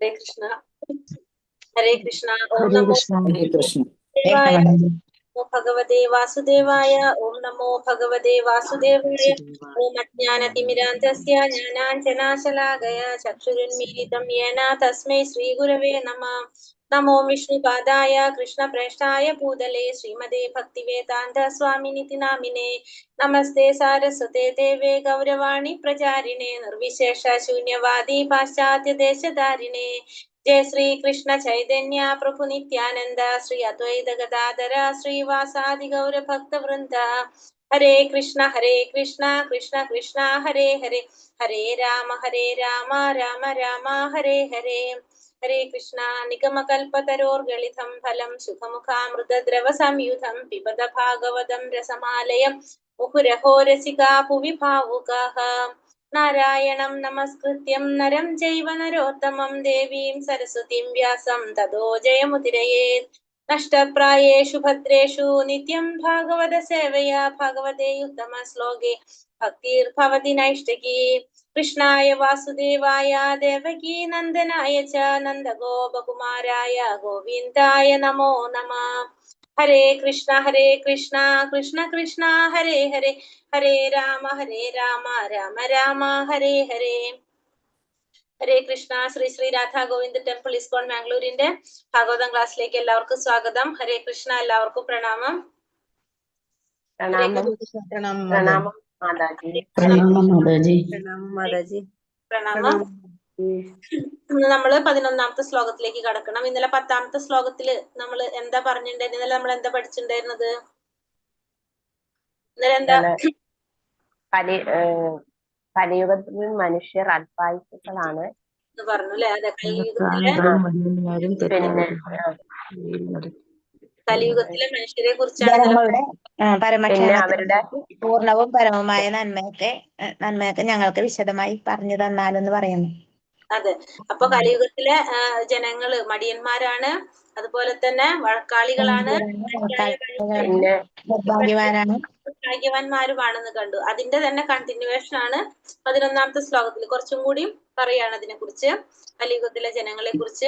ഹരേ കൃഷ്ണ. ഹരേ കൃഷ്ണ. ഓം ഹരേ നമോ കൃഷ്ണ. ഹരേ കൃഷ്ണ. ദേവായ നമോ ഭഗവതേ വാസുദേവായ. ഓം നമോ ഭഗവതേ വാസുദേവായ. ഓം അജ്ഞാനതിമിരാന്തസ്യ ജ്ഞാനാഞ്ജനാശലാകയ ചക്ഷുരുന്മീലിതം യേന തസ്മൈ ശ്രീഗുരവേ നമഃ. നമോ വിഷ്ണുപാദായ കൃഷ്ണപ്രേഷ്ഠായ ഭൂതലേ ശ്രീമതേ ഭക്തിവേദാന്ത സ്വാമിനിതി നാമിനേ. നമസ്തേ സാരസ്വതേ ദേവേ ഗൗരവാണി പ്രചാരിണേ നിർവിശേഷ ശൂന്യവാദി പാശ്ചാത്യ ദേശധാരിണേ. जय श्री कृष्ण चैतन्य प्रभु नित्यानंद श्री अद्वैत गदाधर श्रीवासादि गौर भक्त वृंद. हरे कृष्ण कृष्ण कृष्ण हरे हरे, हरे राम राम राम हरे हरे. हरे कृष्ण. निगमकल्पतरोर्गलितं फलं सुखमुखामृतद्रव संयुतं पिबत भागवतं रसमालयं मुहुरहो रसिका भुवि भावुकाः. नारायणं नमस्कृत्यं नरं चैव नरोत्तमं देवीं सरस्वतीं व्यासं ततो जयमुदीरयेत्. नष्टप्रायेषु भद्रेषु नित्यं भागवत सेवया भगवते उत्तमश्लोके भक्तिर्भवति नैष्टिकी. कृष्णाय वासुदेवाय देवकी नन्दनाय च नन्दगोपकुमाराय गोविन्दाय नमो नमः. हरे कृष्ण कृष्ण कृष्ण हरे हरे, हरे राम राम राम हरे हरे. ഹരേ കൃഷ്ണ. ശ്രീ ശ്രീ രാധാ ഗോവിന്ദ് ടെമ്പിൾ ഇസ്കോൺ മാംഗ്ലൂരിന്റെ ഭാഗവതം ക്ലാസ്സിലേക്ക് എല്ലാവർക്കും സ്വാഗതം. ഹരേ കൃഷ്ണ. എല്ലാവർക്കും പ്രണാമം. പ്രണാമം മാതാജി. പ്രണാമം മാതാജി. പ്രണാമം. ഇന്ന് നമ്മള് 11ാമത്തെ ശ്ലോകത്തിലേക്ക് കടക്കണം. ഇന്നലെ 10ാമത്തെ ശ്ലോകത്തില് നമ്മൾ എന്താ പറഞ്ഞിട്ടുണ്ടായിരുന്നത്? ഇന്നലെ നമ്മൾ എന്താ പഠിച്ചിട്ടുണ്ടായിരുന്നത്? ഇന്നലെ എന്താ കലിയുഗത്തിൽ മനുഷ്യർ അല്പായുസുക്കളാണ് പറഞ്ഞു അല്ലെ? അതെ, കലിയുഗത്തിലെ മനുഷ്യരെ കുറിച്ചാണ് അവരുടെ പൂർണ്ണവും പരമമായ നന്മയൊക്കെ ഞങ്ങൾക്ക് വിശദമായി പറഞ്ഞു തന്നാലെന്ന് പറയുന്നു. അതെ. അപ്പൊ കലിയുഗത്തിലെ ജനങ്ങള് മടിയന്മാരാണ്, അതുപോലെ തന്നെ വഴക്കാളികളാണ്, ഭാഗ്യവാന്മാരുമാണെന്ന് കണ്ടു. അതിന്റെ തന്നെ കണ്ടിന്യൂവേഷൻ ആണ് 11ാമത്തെ ശ്ലോകത്തിൽ. കുറച്ചും കൂടി പറയാണ് അതിനെ കുറിച്ച്, കലിയുഗത്തിലെ ജനങ്ങളെ കുറിച്ച്.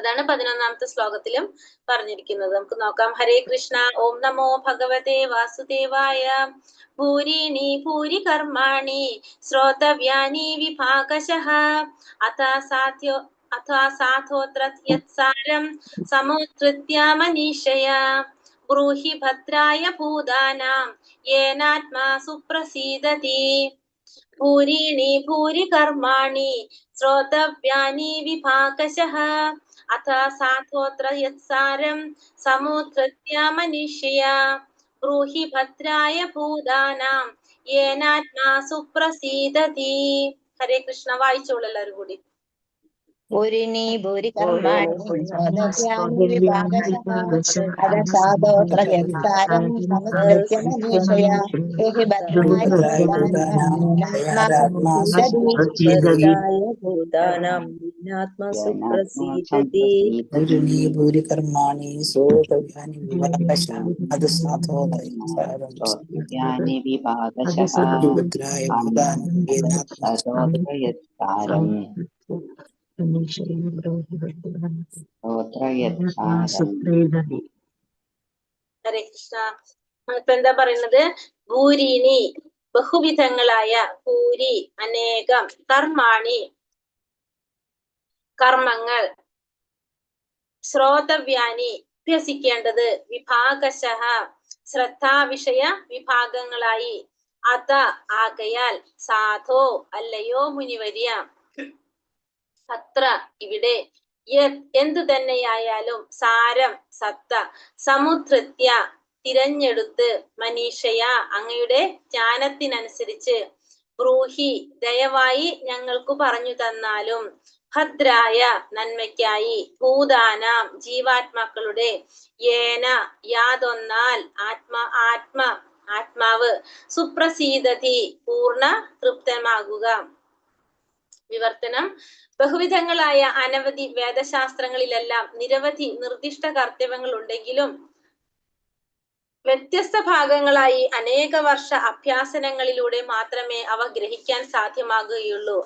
അതാണ് 11ാമത്തെ ശ്ലോകത്തിലും പറഞ്ഞിരിക്കുന്നത്. നമുക്ക് നോക്കാം. ഹരേ കൃഷ്ണ. ഓം നമോ ഭഗവതേ വാസുദേവായ. ഭൂരീണി ഭൂരി കർമാണി ശ്രോതവ്യാനി വിഭാഗശഃ അഥാസാഥോത്ര യത്സാരം സമുദ്ധൃത്യ മനീഷയാ. ബ്രൂഹി ഭദ്രായ ഭൂതാനാം യേനാത്മാ സുപ്രസീദതി. ഭൂരീണി ഭൂരി കർമാണി ശ്രോതവ്യാനി വിഭാഗശഃ അഥാസാഥോത്ര യത്സാരം സമുദ്ധൃത്യ മനീഷയാ. ബ്രൂഹി ഭദ്രായ ഭൂതാനാം യേനാത്മാ സുപ്രസീദതി. ഹരേ കൃഷ്ണ. വായിച്ചോളൂ എല്ലാവരും കൂടി. ഭൂരിണി ഭൂരി കർമാണി ശ്രോതവ്യാനി വിഭാഗശഃ അദസാദോത്ര യത്സാരം സമുദ്ധൃത്യ മനീഷയാ. ബ്രൂഹി ഭദ്രായ ഭൂതാനാം യേനാത്മാ സുപ്രസീദതി. ഭൂരിണി ഭൂരി കർമാണി ശ്രോതവ്യാനി വിഭാഗശഃ അദസാഥോത്ര യത്സാരം ഭദ്രായ ഭൂതാനാം യേനാത്മാ ഹരേ കൃഷ്ണ. ഇപ്പൊ എന്താ പറയുന്നത്? ഭൂരിണി ബഹുവിധങ്ങളായ, ഭൂരി അനേകം, കർമാണി കർമ്മങ്ങൾ, ശ്രോതവ്യാനി അഭ്യസിക്കേണ്ടത്, വിഭാഗശഃ ശ്രദ്ധാവിഷയ വിഭാഗങ്ങളായി, അത ആകയാൽ, സാധോ അല്ലയോ മുനിവര്യ, അത്ര ഇവിടെ, എന്തു തന്നെയായാലും, സാരം സത്ത, സമുദ്ധൃത്യ തിരഞ്ഞെടുത്ത്, മനീഷയ അങ്ങയുടെ ജ്ഞാനത്തിനനുസരിച്ച്, ബ്രൂഹി ദയവായി ഞങ്ങൾക്ക് പറഞ്ഞു തന്നാലും, ഭദ്രായ നന്മയ്ക്കായി, ഭൂതാനാം ജീവാത്മാക്കളുടെ, യേന യാതൊന്നാൽ, ആത്മാവ്, സുപ്രസീദതി പൂർണ്ണ തൃപ്തമാകുക. വിവർത്തനം. ബഹുവിധങ്ങളായ അനവധി വേദശാസ്ത്രങ്ങളിലെല്ലാം നിരവധി നിർദ്ദിഷ്ട കർത്തവ്യങ്ങൾ ഉണ്ടെങ്കിലും വ്യത്യസ്ത ഭാഗങ്ങളായി അനേക വർഷ അഭ്യാസനങ്ങളിലൂടെ മാത്രമേ അവ ഗ്രഹിക്കാൻ സാധ്യമാകുകയുള്ളൂ.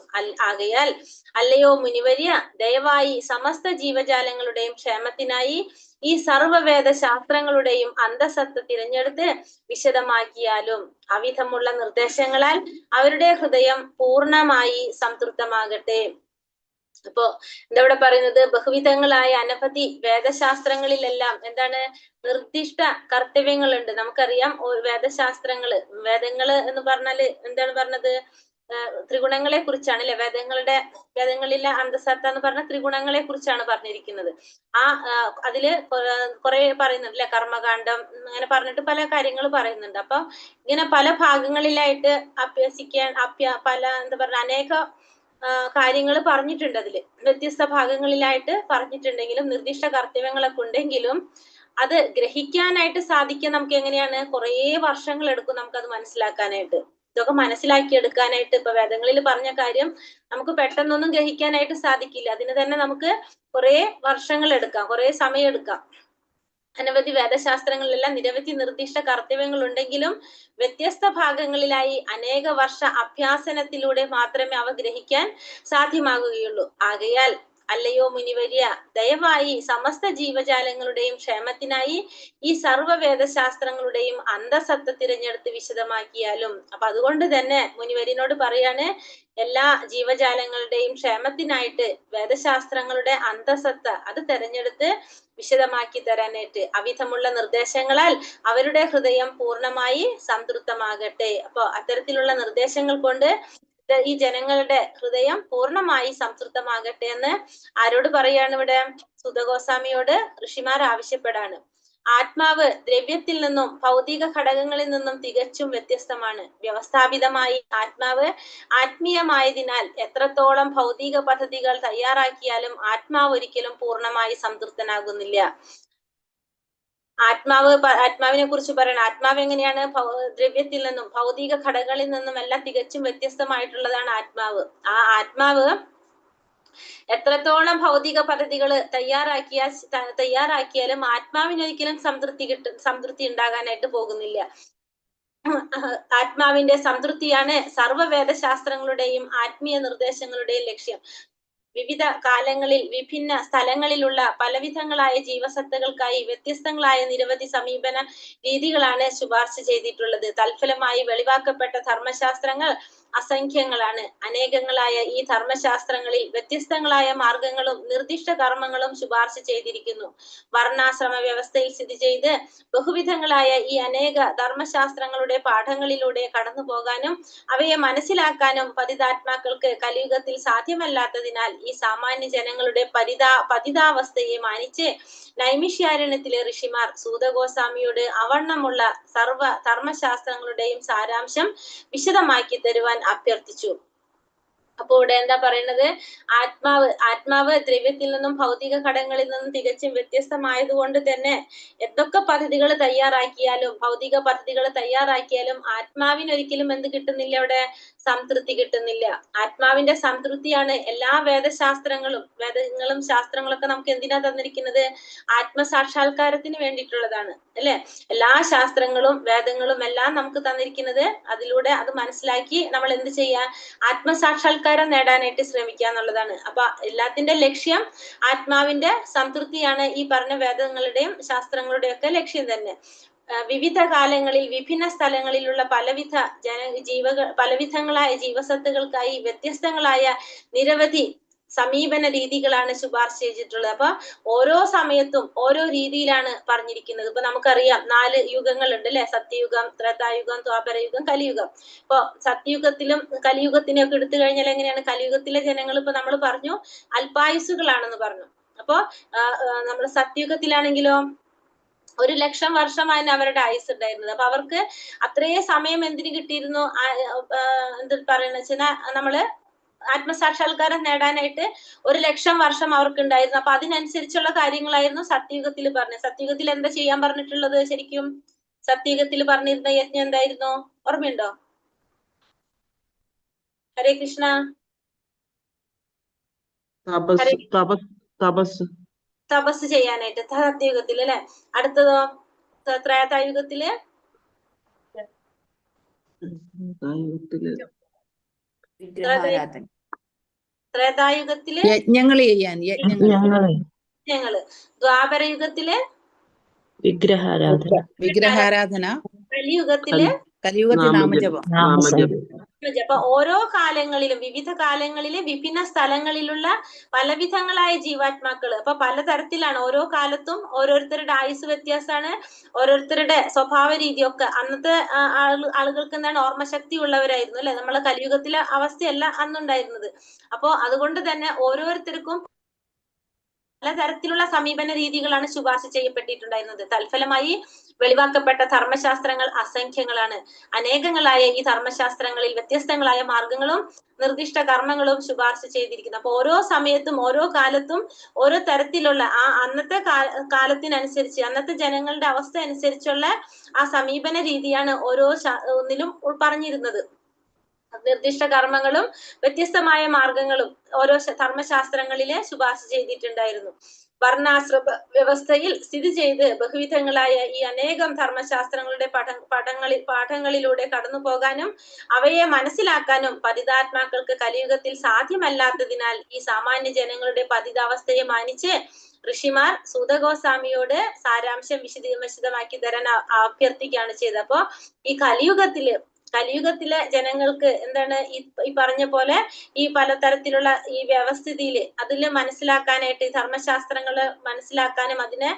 ആകയാൽ അല്ലയോ മുനിവര്യ, ദയവായി സമസ്ത ജീവജാലങ്ങളുടെയും ക്ഷേമത്തിനായി ഈ സർവവേദ ശാസ്ത്രങ്ങളുടെയും അന്തസത്ത തിരഞ്ഞെടുത്ത് വിശദമാക്കിയാലും അവിധമുള്ള നിർദ്ദേശങ്ങളാൽ അവരുടെ ഹൃദയം പൂർണ്ണമായി സംതൃപ്തമാകട്ടെ. അപ്പോ എന്താ ഇവിടെ പറയുന്നത്? ബഹുവിധങ്ങളായ അനവധി വേദശാസ്ത്രങ്ങളിലെല്ലാം എന്താണ് നിർദ്ദിഷ്ട കർത്തവ്യങ്ങളുണ്ട്. നമുക്കറിയാം വേദശാസ്ത്രങ്ങള്, വേദങ്ങള് എന്ന് പറഞ്ഞാല് എന്താണ് പറഞ്ഞത്? ത്രിഗുണങ്ങളെ കുറിച്ചാണ് അല്ലെ? വേദങ്ങളിലെ അന്തസത്ത എന്ന് പറഞ്ഞ ത്രിഗുണങ്ങളെ കുറിച്ചാണ് പറഞ്ഞിരിക്കുന്നത്. അതില് കുറെ പറയുന്നുണ്ട് അല്ലെ? കർമ്മകാന്ഡം അങ്ങനെ പറഞ്ഞിട്ട് പല കാര്യങ്ങൾ പറയുന്നുണ്ട്. അപ്പൊ ഇങ്ങനെ പല ഭാഗങ്ങളിലായിട്ട് പല എന്താ പറയുക അനേക കാര്യങ്ങൾ പറഞ്ഞിട്ടുണ്ട്. അതില് വ്യത്യസ്ത ഭാഗങ്ങളിലായിട്ട് പറഞ്ഞിട്ടുണ്ടെങ്കിലും നിർദ്ദിഷ്ട കർത്തവ്യങ്ങളൊക്കെ ഉണ്ടെങ്കിലും അത് ഗ്രഹിക്കാനായിട്ട് സാധിക്കുക നമുക്ക് എങ്ങനെയാണ്? കുറേ വർഷങ്ങൾ എടുക്കും നമുക്കത് മനസ്സിലാക്കാനായിട്ട്. ഇതൊക്കെ മനസ്സിലാക്കിയെടുക്കാനായിട്ട് ഇപ്പൊ വേദങ്ങളിൽ പറഞ്ഞ കാര്യം നമുക്ക് പെട്ടെന്നൊന്നും ഗ്രഹിക്കാനായിട്ട് സാധിക്കില്ല. അതിന് തന്നെ നമുക്ക് കുറെ വർഷങ്ങൾ എടുക്കാം, കുറെ സമയം എടുക്കാം. അനവധി വേദശാസ്ത്രങ്ങളിലെല്ലാം നിരവധി നിർദ്ദിഷ്ട കർത്തവ്യങ്ങൾ ഉണ്ടെങ്കിലും വ്യത്യസ്ത ഭാഗങ്ങളിലായി അനേക വർഷ അഭ്യാസനത്തിലൂടെ മാത്രമേ അവ ഗ്രഹിക്കാൻ സാധ്യമാകുകയുള്ളൂ. ആകയാൽ അല്ലയോ മുനിവര്യ, ദയവായി സമസ്ത ജീവജാലങ്ങളുടെയും ക്ഷേമത്തിനായി ഈ സർവ്വ വേദശാസ്ത്രങ്ങളുടെയും അന്തസത്ത തിരഞ്ഞെടുത്ത് വിശദമാക്കിയാലും. അപ്പൊ അതുകൊണ്ട് തന്നെ മുനിവര്യനോട് പറയാണ്, എല്ലാ ജീവജാലങ്ങളുടെയും ക്ഷേമത്തിനായിട്ട് വേദശാസ്ത്രങ്ങളുടെ അന്തസത്ത അത് തെരഞ്ഞെടുത്ത് വിശദമാക്കി തരാനായിട്ട് അവിധമുള്ള നിർദ്ദേശങ്ങളാൽ അവരുടെ ഹൃദയം പൂർണ്ണമായി സംതൃപ്തമാകട്ടെ. അപ്പൊ അത്തരത്തിലുള്ള നിർദ്ദേശങ്ങൾ കൊണ്ട് ഈ ജനങ്ങളുടെ ഹൃദയം പൂർണ്ണമായി സംതൃപ്തമാകട്ടെ എന്ന് ആരോട് പറയാണ് ഇവിടെ? സുതഗോസ്വാമിയോട് ഋഷിമാർ ആവശ്യപ്പെടാണ്. ആത്മാവ് ദ്രവ്യത്തിൽ നിന്നും ഭൗതിക ഘടകങ്ങളിൽ നിന്നും തികച്ചും വ്യത്യസ്തമാണ്. വ്യവസ്ഥാപിതമായി ആത്മാവ് ആത്മീയമായതിനാൽ എത്രത്തോളം ഭൗതിക പദ്ധതികൾ തയ്യാറാക്കിയാലും ആത്മാവ് ഒരിക്കലും പൂർണ്ണമായി സംതൃപ്തനാകുന്നില്ല. ആത്മാവിനെ കുറിച്ച് പറയണം. ആത്മാവ് എങ്ങനെയാണ്? ദ്രവ്യത്തിൽ നിന്നും ഭൗതിക ഘടകങ്ങളിൽ നിന്നും എല്ലാം തികച്ചും വ്യത്യസ്തമായിട്ടുള്ളതാണ് ആത്മാവ്. ആ ആത്മാവ് എത്രത്തോളം ഭൗതിക പദ്ധതികൾ തയ്യാറാക്കിയാലും ആത്മാവിനൊരിക്കലും സംതൃപ്തി ഉണ്ടാകാനായിട്ട് പോകുന്നില്ല. ആത്മാവിന്റെ സംതൃപ്തിയാണ് സർവ്വ വേദശാസ്ത്രങ്ങളുടെയും ആത്മീയ നിർദ്ദേശങ്ങളുടെയും ലക്ഷ്യം. വിവിധ കാലങ്ങളിൽ വിഭിന്ന സ്ഥലങ്ങളിലുള്ള പലവിധങ്ങളായ ജീവസത്തകൾക്കായി വ്യത്യസ്തങ്ങളായ നിരവധി സമീപന രീതികളാണ് ശുപാർശ ചെയ്തിട്ടുള്ളത്. തൽഫലമായി വെളിവാക്കപ്പെട്ട ധർമ്മശാസ്ത്രങ്ങൾ അസംഖ്യങ്ങളാണ്. അനേകങ്ങളായ ഈ ധർമ്മശാസ്ത്രങ്ങളിൽ വ്യത്യസ്തങ്ങളായ മാർഗങ്ങളും നിർദ്ദിഷ്ട കർമ്മങ്ങളും ശുപാർശ ചെയ്തിരിക്കുന്നു. വർണ്ണാശ്രമ വ്യവസ്ഥയിൽ സ്ഥിതി ചെയ്ത് ബഹുവിധങ്ങളായ ഈ അനേക ധർമ്മശാസ്ത്രങ്ങളുടെ പാഠങ്ങളിലൂടെ കടന്നു പോകാനും അവയെ മനസ്സിലാക്കാനും പതിതാത്മാക്കൾക്ക് കലിയുഗത്തിൽ സാധ്യമല്ലാത്തതിനാൽ ഈ സാമാന്യ ജനങ്ങളുടെ പതിതാവസ്ഥയെ മാനിച്ച് നൈമിഷ്യാരണ്യത്തിലെ ഋഷിമാർ സൂതഗോസ്വാമിയോട് അവണ്ണമുള്ള സർവ ധർമ്മശാസ്ത്രങ്ങളുടെയും സാരാംശം വിശദമാക്കി തരുവാൻ അഭ്യർത്ഥിച്ചു. അപ്പൊ ഇവിടെ എന്താ പറയുന്നത്? ആത്മാവ് ദ്രവ്യത്തിൽ നിന്നും ഭൗതിക ഘടകങ്ങളിൽ നിന്നും തികച്ചും വ്യത്യസ്തമായതുകൊണ്ട് തന്നെ എന്തൊക്കെ പദ്ധതികൾ തയ്യാറാക്കിയാലും ഭൗതിക പദ്ധതികൾ തയ്യാറാക്കിയാലും ആത്മാവിനൊരിക്കലും എന്ത് കിട്ടുന്നില്ല? അവിടെ സംതൃപ്തി കിട്ടുന്നില്ല. ആത്മാവിന്റെ സംതൃപ്തിയാണ് എല്ലാ വേദങ്ങളും ശാസ്ത്രങ്ങളൊക്കെ നമുക്ക് എന്തിനാ തന്നിരിക്കുന്നത്? ആത്മസാക്ഷാത്കാരത്തിന് വേണ്ടിയിട്ടുള്ളതാണ് അല്ലെ? എല്ലാ ശാസ്ത്രങ്ങളും വേദങ്ങളും എല്ലാം നമുക്ക് തന്നിരിക്കുന്നത് അതിലൂടെ അത് മനസ്സിലാക്കി നമ്മൾ എന്ത് ചെയ്യാ? ആത്മസാക്ഷാത്കാരം നേടാനായിട്ട് ശ്രമിക്കുക എന്നുള്ളതാണ്. അപ്പൊ എല്ലാത്തിന്റെ ലക്ഷ്യം ആത്മാവിന്റെ സംതൃപ്തിയാണ്. ഈ പറഞ്ഞ വേദങ്ങളുടെയും ശാസ്ത്രങ്ങളുടെയും ഒക്കെ ലക്ഷ്യം തന്നെ. വിവിധ കാലങ്ങളിൽ വിഭിന്ന സ്ഥലങ്ങളിലുള്ള പലവിധങ്ങളായ ജീവസത്തുകൾക്കായി വ്യത്യസ്തങ്ങളായ നിരവധി സമീപന രീതികളാണ് ശുപാർശ ചെയ്തിട്ടുള്ളത്. അപ്പൊ ഓരോ സമയത്തും ഓരോ രീതിയിലാണ് പറഞ്ഞിരിക്കുന്നത്. ഇപ്പൊ നമുക്കറിയാം 4 യുഗങ്ങൾ ഉണ്ട് അല്ലെ? സത്യയുഗം, ത്രേതായുഗം, ദ്വാപരയുഗം, കലിയുഗം. ഇപ്പൊ സത്യയുഗത്തിലും കലിയുഗത്തിനെ ഒക്കെ എടുത്തു കഴിഞ്ഞാൽ എങ്ങനെയാണ്? കലിയുഗത്തിലെ ജനങ്ങൾ ഇപ്പൊ നമ്മൾ പറഞ്ഞു അല്പായുസുകളാണെന്ന് പറഞ്ഞു. അപ്പൊ നമ്മൾ സത്യയുഗത്തിലാണെങ്കിലോ 1,00,000 വർഷമായിരുന്നു അവരുടെ ആയുസ് ഉണ്ടായിരുന്നത്. അപ്പൊ അവർക്ക് അത്രയും സമയം എന്തിനു കിട്ടിയിരുന്നു? എന്ത് പറയുന്ന വെച്ചാൽ നമ്മള് ആത്മസാക്ഷാത്കാരം നേടാനായിട്ട് 1,00,000 വർഷം അവർക്ക് ഉണ്ടായിരുന്നു. അപ്പൊ അതിനനുസരിച്ചുള്ള കാര്യങ്ങളായിരുന്നു സത്യയുഗത്തിൽ പറഞ്ഞത്. സത്യയുഗത്തിൽ എന്താ ചെയ്യാൻ പറഞ്ഞിട്ടുള്ളത്? ശരിക്കും സത്യയുഗത്തിൽ പറഞ്ഞിരുന്ന യജ്ഞം എന്തായിരുന്നു? ഓർമ്മയുണ്ടോ? ഹരേ കൃഷ്ണ. തപസ് ചെയ്യാനായിട്ട് സത്യയുഗത്തിൽ അല്ലെ? അടുത്തതോ ത്രേതായുഗത്തില് വിഗ്രഹാരാധന, ത്രേതായുഗത്തില് യജ്ഞങ്ങൾ ചെയ്യാൻ ഞങ്ങള് ദ്വാപരയുഗത്തില് വിഗ്രഹാരാധന, കലിയുഗത്തില് കലിയുഗത്തിൽ നാമജപം. അപ്പൊ ഓരോ കാലങ്ങളിലും വിവിധ കാലങ്ങളില് വിഭിന്ന സ്ഥലങ്ങളിലുള്ള പലവിധങ്ങളായ ജീവാത്മാക്കള് അപ്പൊ പലതരത്തിലാണ്. ഓരോ കാലത്തും ഓരോരുത്തരുടെ ആയുസ് വ്യത്യാസമാണ്, ഓരോരുത്തരുടെ സ്വഭാവ രീതിയൊക്കെ. അന്നത്തെ ആളുകൾക്ക് എന്താണ് ഓർമ്മശക്തി ഉള്ളവരായിരുന്നു അല്ലെ. നമ്മളെ കലിയുഗത്തിലെ അവസ്ഥയല്ല അന്നുണ്ടായിരുന്നത്. അപ്പോ അതുകൊണ്ട് തന്നെ ഓരോരുത്തർക്കും പലതരത്തിലുള്ള സമീപന രീതികളാണ് ശുപാർശ ചെയ്യപ്പെട്ടിട്ടുണ്ടായിരുന്നത്. തൽഫലമായി വെളിവാക്കപ്പെട്ട ധർമ്മശാസ്ത്രങ്ങൾ അസംഖ്യങ്ങളാണ്. അനേകങ്ങളായ ഈ ധർമ്മശാസ്ത്രങ്ങളിൽ വ്യത്യസ്തങ്ങളായ മാർഗങ്ങളും നിർദ്ദിഷ്ട കർമ്മങ്ങളും ശുപാർശ ചെയ്തിരിക്കുന്നു. അപ്പൊ ഓരോ സമയത്തും ഓരോ കാലത്തും ഓരോ തരത്തിലുള്ള ആ അന്നത്തെ കാലത്തിനനുസരിച്ച് അന്നത്തെ ജനങ്ങളുടെ അവസ്ഥ അനുസരിച്ചുള്ള ആ സമീപന രീതിയാണ് ഓരോ ഒന്നിലും പറഞ്ഞിരുന്നത്. നിർദ്ദിഷ്ട കർമ്മങ്ങളും വ്യത്യസ്തമായ മാർഗങ്ങളും ഓരോ ധർമ്മശാസ്ത്രങ്ങളില് ശുപാർശ ചെയ്തിട്ടുണ്ടായിരുന്നു. വർണ്ണാശ്രമ വ്യവസ്ഥയിൽ സ്ഥിതി ചെയ്ത് ബഹുവിധങ്ങളായ ഈ അനേകം ധർമ്മശാസ്ത്രങ്ങളുടെ പാഠങ്ങളിലൂടെ കടന്നു പോകാനും അവയെ മനസ്സിലാക്കാനും പതിതാത്മാക്കൾക്ക് കലിയുഗത്തിൽ സാധ്യമല്ലാത്തതിനാൽ ഈ സാമാന്യ ജനങ്ങളുടെ പതിതാവസ്ഥയെ മാനിച്ച് ഋഷിമാർ സൂതഗോസ്വാമിയോട് സാരാംശം വിശദമാക്കി തരാൻ അഭ്യർത്ഥിക്കുകയാണ് ചെയ്തത്. അപ്പോ ഈ കലിയുഗത്തിലെ ജനങ്ങൾക്ക് എന്താണ് ഈ പറഞ്ഞ പോലെ ഈ പലതരത്തിലുള്ള ഈ വ്യവസ്ഥിതിയില് അതില് മനസ്സിലാക്കാനായിട്ട് ഈ ധർമ്മശാസ്ത്രങ്ങള് മനസ്സിലാക്കാനും അതിനെ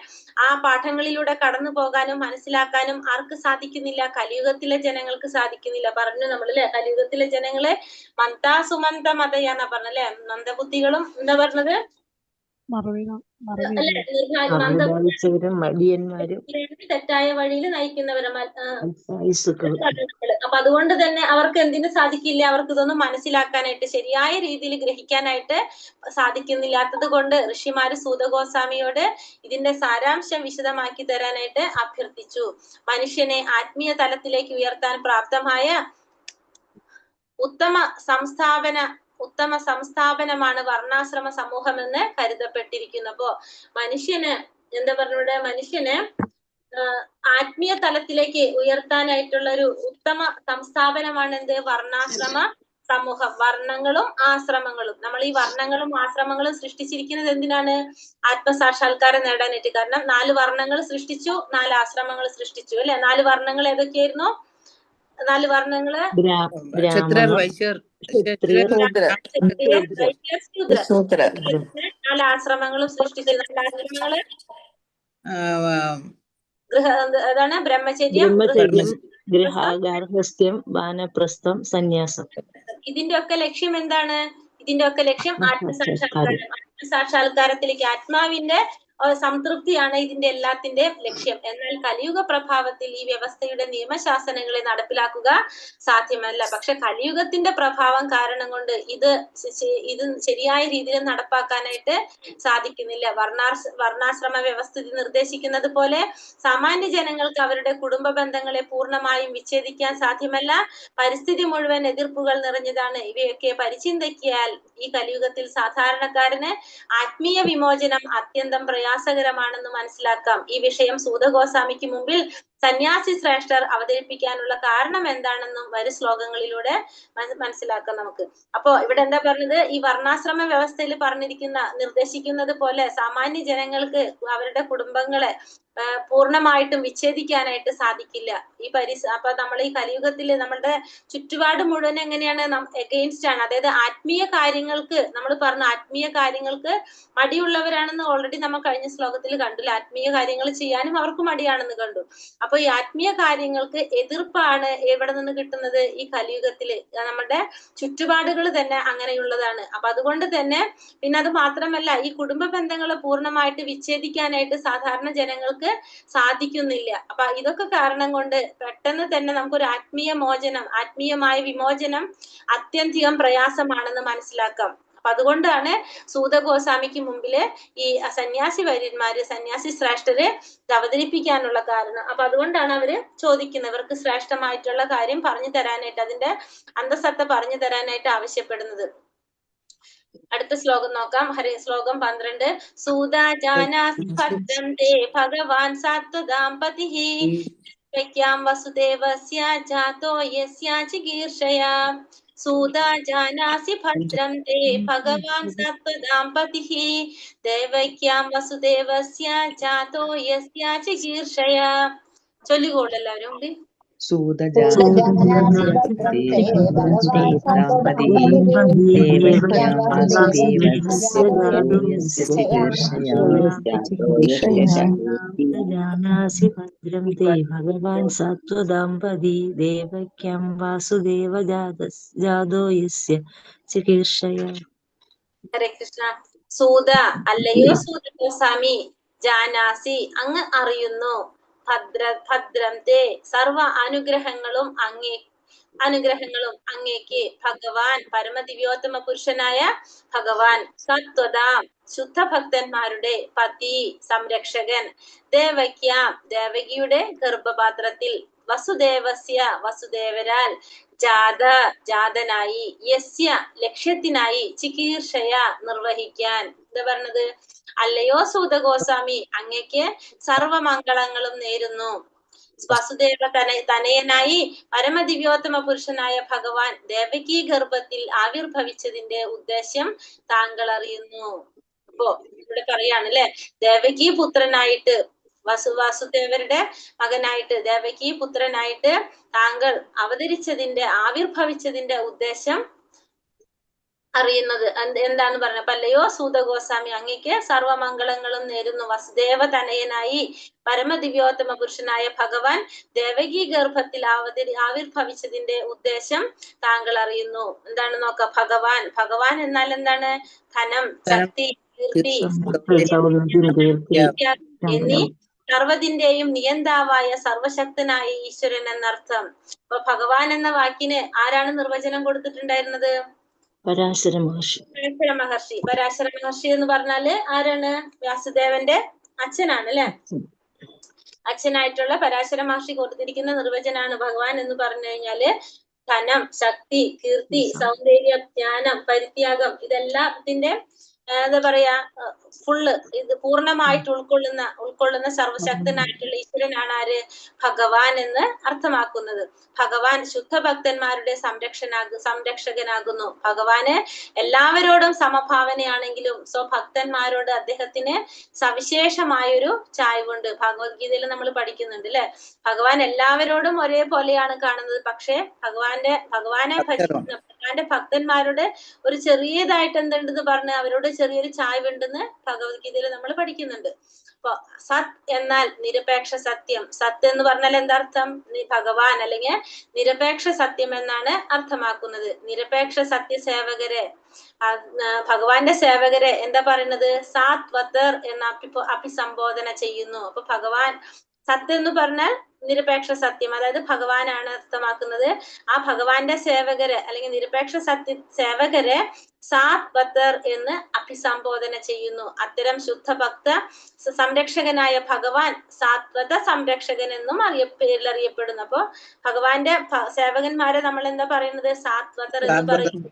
ആ പാഠങ്ങളിലൂടെ കടന്നു പോകാനും മനസ്സിലാക്കാനും ആർക്ക് സാധിക്കുന്നില്ല? കലിയുഗത്തിലെ ജനങ്ങൾക്ക് സാധിക്കുന്നില്ല. പറഞ്ഞു നമ്മളല്ലേ, കലിയുഗത്തിലെ ജനങ്ങള് മന്ദാസുമന്ത മതയാന്നാ പറഞ്ഞല്ലേ. മന്ദബുദ്ധികളും എന്താ പറഞ്ഞത്, മടിയന്മാരും തെറ്റായ വഴിയിൽ നയിക്കുന്നവരും. അപ്പൊ അതുകൊണ്ട് തന്നെ അവർക്ക് എന്തിനു സാധിക്കില്ല? അവർക്ക് ഇതൊന്നും മനസ്സിലാക്കാനായിട്ട് ശരിയായ രീതിയിൽ ഗ്രഹിക്കാനായിട്ട് സാധിക്കുന്നില്ലാത്തത് കൊണ്ട് ഋഷിമാര് സൂതഗോസ്വാമിയോട് ഇതിന്റെ സാരാംശം വിശദമാക്കി തരാനായിട്ട് അഭ്യർത്ഥിച്ചു. മനുഷ്യനെ ആത്മീയ തലത്തിലേക്ക് ഉയർത്താൻ പ്രാപ്തമായ ഉത്തമ സംസ്ഥാപനമാണ് വർണ്ണാശ്രമ സമൂഹം എന്ന് കരുതപ്പെട്ടിരിക്കുന്നു. അപ്പോ മനുഷ്യന് എന്താ പറഞ്ഞൂടെ, മനുഷ്യന് ആത്മീയ തലത്തിലേക്ക് ഉയർത്താനായിട്ടുള്ള ഒരു ഉത്തമ സംസ്ഥാപനമാണ് എന്ത്? വർണ്ണാശ്രമ സമൂഹം. വർണ്ണങ്ങളും ആശ്രമങ്ങളും. നമ്മൾ ഈ വർണ്ണങ്ങളും ആശ്രമങ്ങളും സൃഷ്ടിച്ചിരിക്കുന്നത് എന്തിനാണ്? ആത്മസാക്ഷാത്കാരം നേടാനായിട്ട്. കാരണം 4 വർണ്ണങ്ങൾ സൃഷ്ടിച്ചു, 4 ആശ്രമങ്ങൾ സൃഷ്ടിച്ചു അല്ലെ. 4 വർണ്ണങ്ങൾ ഏതൊക്കെയായിരുന്നു? 4 വർണ്ണങ്ങള് ക്ഷത്രിയർ, വൈശ്യർ, 4 ആശ്രമങ്ങളും സൃഷ്ടിച്ചു. 4 ആശ്രമങ്ങള് അതാണ് ബ്രഹ്മചര്യം, ഗൃഹഗാർഹസ്ഥ്യം, വാനപ്രസ്ഥം, സന്യാസം. ഇതിന്റെ ഒക്കെ ലക്ഷ്യം എന്താണ്? ഇതിന്റെ ഒക്കെ ലക്ഷ്യം ആത്മസാക്ഷാത്കാരത്തിലേക്ക്, ആത്മാവിന്റെ സംതൃപ്തിയാണ് ഇതിന്റെ എല്ലാത്തിന്റെയും ലക്ഷ്യം. എന്നാൽ കലിയുഗ പ്രഭാവത്തിൽ ഈ വ്യവസ്ഥയുടെ നിയമശാസനങ്ങളെ നടപ്പിലാക്കുക സാധ്യമല്ല. പക്ഷെ കലിയുഗത്തിന്റെ പ്രഭാവം കാരണം കൊണ്ട് ഇത് ശരിയായ രീതിയിൽ നടപ്പാക്കാനായിട്ട് സാധിക്കുന്നില്ല. വർണ്ണാശ്രമ വ്യവസ്ഥിതി നിർദ്ദേശിക്കുന്നത് പോലെ സാമാന്യ ജനങ്ങൾക്ക് അവരുടെ കുടുംബ ബന്ധങ്ങളെ പൂർണ്ണമായും വിച്ഛേദിക്കാൻ സാധ്യമല്ല. പരിസ്ഥിതി മുഴുവൻ എതിർപ്പുകൾ നിറഞ്ഞതാണ്. ഇവയൊക്കെ പരിചിന്തയ്ക്കിയാൽ ഈ കലിയുഗത്തിൽ സാധാരണക്കാരന് ആത്മീയ വിമോചനം അത്യന്തം പ്രയാസകരമാണെന്ന് മനസ്സിലാക്കാം. ഈ വിഷയം സൂതഗോസ്വാമിക്ക് മുമ്പിൽ സന്യാസി ശ്രേഷ്ഠർ അവതരിപ്പിക്കാനുള്ള കാരണം എന്താണെന്നും വരും ശ്ലോകങ്ങളിലൂടെ മനസ്സിലാക്കാം നമുക്ക്. അപ്പോ ഇവിടെ എന്താ പറഞ്ഞത്? ഈ വർണ്ണാശ്രമ വ്യവസ്ഥയിൽ നിർദ്ദേശിക്കുന്നത് പോലെ സാമാന്യ ജനങ്ങൾക്ക് അവരുടെ കുടുംബങ്ങളെ പൂർണ്ണമായിട്ടും വിച്ഛേദിക്കാനായിട്ട് സാധിക്കില്ല. അപ്പൊ നമ്മൾ ഈ കലിയുഗത്തില് നമ്മളുടെ ചുറ്റുപാട് മുഴുവൻ എങ്ങനെയാണ്? എഗെയിൻസ്റ്റ് ആണ്. അതായത് ആത്മീയ കാര്യങ്ങൾക്ക് നമ്മൾ പറഞ്ഞു, ആത്മീയ കാര്യങ്ങൾക്ക് മടിയുള്ളവരാണെന്ന് ഓൾറെഡി നമ്മൾ കഴിഞ്ഞ ശ്ലോകത്തിൽ കണ്ടില്ല. ആത്മീയ കാര്യങ്ങൾ ചെയ്യാനും അവർക്ക് മടിയാണെന്ന് കണ്ടു. അപ്പൊ ഈ ആത്മീയ കാര്യങ്ങൾക്ക് എതിർപ്പാണ് എവിടെ നിന്ന് കിട്ടുന്നത്? ഈ കലിയുഗത്തില് നമ്മുടെ ചുറ്റുപാടുകൾ തന്നെ അങ്ങനെയുള്ളതാണ്. അപ്പൊ അതുകൊണ്ട് തന്നെ പിന്നെ അത് മാത്രമല്ല, ഈ കുടുംബ ബന്ധങ്ങളെ പൂർണ്ണമായിട്ട് വിച്ഛേദിക്കാനായിട്ട് സാധാരണ ജനങ്ങൾക്ക് സാധിക്കുന്നില്ല. അപ്പൊ ഇതൊക്കെ കാരണം കൊണ്ട് പെട്ടെന്ന് തന്നെ നമുക്കൊരു ആത്മീയമായ വിമോചനം അത്യധികം പ്രയാസമാണെന്ന് മനസ്സിലാക്കാം. അപ്പൊ അതുകൊണ്ടാണ് സൂതഗോസ്വാമിക്ക് മുമ്പില് ഈ സന്യാസി ശ്രേഷ്ഠര് ഇത് അവതരിപ്പിക്കാനുള്ള കാരണം. അപ്പൊ അതുകൊണ്ടാണ് അവര് ചോദിക്കുന്നത്, ഇവർക്ക് ശ്രേഷ്ഠമായിട്ടുള്ള കാര്യം പറഞ്ഞു തരാനായിട്ട്, അതിന്റെ അന്തസത്ത പറഞ്ഞു തരാനായിട്ട് ആവശ്യപ്പെടുന്നത്. അടുത്ത അടുത്ത ശ്ലോകം നോക്കാം. ശ്ലോകം 12. സൂത ജാനാസി ഭദ്രം തേ ഭഗവാൻ സാത്വതാം പതിഃ യാം വസുദേവസ്യ ജാതോ യസ്യ ചികീർഷയാ. സൂത ജാനാസി ഭദ്രം തേ ഭഗവാൻ സാത്വതാം പതിഃ ദേവക്യാം വസുദേവസ്യ ജാതോ യസ്യ ചികീർഷയാ. ചൊല്ലിക്കോളൂ എല്ലാവരും കൂടി. ജാനാസി ഭദ്രം തേ ഭഗവാൻ സത്വദാംപതി ദേവക്യം വാസുദേവ ജാതോ യസ്യ ചികീർഷയാ. ഹരേ കൃഷ്ണ. സൂത അല്ലയോ സൂത ഗോസ്വാമി, ജാനാസി അങ്ങ് അറിയുന്നു, ഭദ്രം തേ സർവ അനുഗ്രഹങ്ങളും അങ്ങേക്ക് ഭഗവാൻ പരമദിവ്യോത്തമ പുരുഷനായ ഭഗവാൻ സത്വതാം ശുദ്ധഭക്തന്മാരുടെ പതി സംരക്ഷകൻ ദേവകിയുടെ ഗർഭപാത്രത്തിൽ വസുദേവരാൽ ജാതനായി യസ്യ ലക്ഷ്യത്തിനായി ചികീർഷയ നിർവഹിക്കാൻ. എന്താ പറഞ്ഞത്? അല്ലയോ സൂത ഗോസ്വാമി, അങ്ങയ്ക്ക് സർവമംഗളങ്ങളും നേരുന്നു. വസുദേവ തനയനായി പരമദിവ്യോത്തമ പുരുഷനായ ഭഗവാൻ ദേവകി ഗർഭത്തിൽ ആവിർഭവിച്ചതിന്റെ ഉദ്ദേശം താങ്കൾ അറിയുന്നു. അപ്പോ ഇവിടെ പറയാണ് അല്ലെ, ദേവകി പുത്രനായിട്ട് വാസുദേവരുടെ മകനായിട്ട് ദേവകി പുത്രനായിട്ട് താങ്കൾ ആവിർഭവിച്ചതിന്റെ ഉദ്ദേശം അറിയുന്നത് എന്താന്ന് പറഞ്ഞ. അല്ലയോ സൂത ഗോസ്വാമി, അങ്ങയ്ക്ക് സർവമംഗളങ്ങളും നേരുന്നു. വസുദേവ തനയനായി പരമദിവ്യോത്തമ പുരുഷനായ ഭഗവാൻ ദേവകി ഗർഭത്തിൽ ആവിർഭവിച്ചതിന്റെ ഉദ്ദേശം താങ്കൾ അറിയുന്നു. എന്താണ് നോക്ക. ഭഗവാൻ എന്നാൽ എന്താണ്? ധനം, ശക്തി, കീർത്തി എന്നീ സർവ്വതിന്റെയും നിയന്താവായ സർവശക്തനായ ഈശ്വരൻ എന്നർത്ഥം. അപ്പൊ ഭഗവാൻ എന്ന വാക്കിന് ആരാണ് നിർവചനം കൊടുത്തിട്ടുണ്ടായിരുന്നത്? പരാശര മഹർഷി. പരാശര മഹർഷി എന്ന് പറഞ്ഞാല് ആരാണ്? വ്യാസദേവന്റെ അച്ഛനാണ് അല്ലെ. അച്ഛനായിട്ടുള്ള പരാശര മഹർഷി കൊടുത്തിരിക്കുന്ന നിർവചനാണ് ഭഗവാൻ എന്ന് പറഞ്ഞു കഴിഞ്ഞാല് ധനം, ശക്തി, കീർത്തി, സൗന്ദര്യം, ജ്ഞാനം, പരിത്യാഗം, ഇതെല്ലാത്തിന്റെ എന്താ പറയാ ഫുള്ള് ഇത് പൂർണ്ണമായിട്ട് ഉൾക്കൊള്ളുന്ന സർവശക്തനായിട്ടുള്ള ഈശ്വരനാണ് ആര്? ഭഗവാൻ എന്ന് അർത്ഥമാക്കുന്നത്. ഭഗവാൻ ശുദ്ധഭക്തന്മാരുടെ സംരക്ഷകനാകുന്നു. ഭഗവാന് എല്ലാവരോടും സമഭാവനയാണെങ്കിലും സ്വഭക്തന്മാരോട് അദ്ദേഹത്തിന് സവിശേഷമായൊരു ചായ്വുണ്ട്. ഭഗവത്ഗീതയിൽ നമ്മൾ പഠിക്കുന്നുണ്ട് അല്ലെ. ഭഗവാൻ എല്ലാവരോടും ഒരേപോലെയാണ് കാണുന്നത്. പക്ഷെ ഭഗവാന്റെ ഭക്തന്മാരോട് ഒരു ചെറിയതായിട്ട് എന്തുണ്ടെന്ന് പറഞ്ഞ് അവരോട് ചെറിയൊരു ചായ്വുണ്ടെന്ന് ഭഗവത്ഗീതയിൽ നമ്മൾ പഠിക്കുന്നുണ്ട്. അപ്പൊ സത് എന്നാൽ നിരപേക്ഷ സത്യം. സത് എന്ന് പറഞ്ഞാൽ എന്താർത്ഥം? ഭഗവാൻ അല്ലെങ്കിൽ നിരപേക്ഷ സത്യം എന്നാണ് അർത്ഥമാക്കുന്നത്. നിരപേക്ഷ സത്യസേവകരെ, ഭഗവാന്റെ സേവകരെ എന്താ പറയുന്നത്? സാത്വതർ എന്ന അഭിസംബോധന ചെയ്യുന്നു. അപ്പൊ ഭഗവാൻ സത്ത് എന്ന് പറഞ്ഞാൽ നിരപേക്ഷ സത്യം, അതായത് ഭഗവാനാണ് അർത്ഥമാക്കുന്നത്. ആ ഭഗവാന്റെ സേവകരെ അല്ലെങ്കിൽ നിരപേക്ഷ സേവകരെ സാത്വതർ എന്ന് അഭിസംബോധന ചെയ്യുന്നു. അത്തരം ശുദ്ധഭക്ത സംരക്ഷകനായ ഭഗവാൻ സാത്വത സംരക്ഷകൻ എന്നും പേരിലറിയപ്പെടുന്നു. അപ്പൊ ഭഗവാന്റെ സേവകന്മാരെ നമ്മൾ എന്താ പറയുന്നത്? സാത്വതർ എന്ന് പറയുന്നത്.